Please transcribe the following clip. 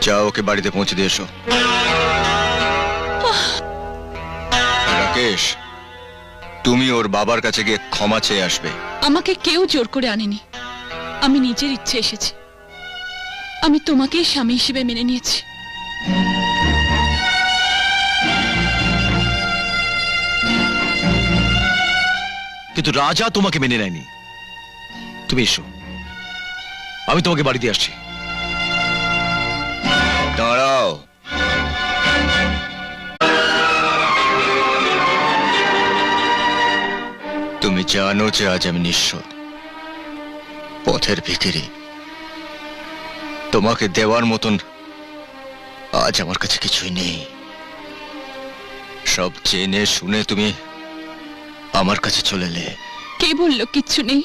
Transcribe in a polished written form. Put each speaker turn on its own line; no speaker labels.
যাও ওকে বাড়িতে পৌঁছে দিয়ে এসো। রাকেশ, তুমি ওর বাবার কাছে গিয়ে ক্ষমা চেয়ে আসবে।
আমাকে কেউ জোর করে আনেনি, আমি নিজের ইচ্ছে এসেছি। আমি তোমাকেই স্বামী হিসেবে মেনে নিয়েছি।
কিন্তু রাজা তোমাকে মেনে নেয়নি। তুমি এসো, আমি তোমাকে বাড়ি দিয়ে আসছি।
দাঁড়াও, তুমি জানো যে আজ আমি নিঃস্ব, পথের ভিখিরি। তোমাকে দেওয়ার মতন আজ আমার কাছে কিছুই নেই। সব জেনে শুনে তুমি আমার কাছে চলে এলে।
কে বললো কিচ্ছু নেই?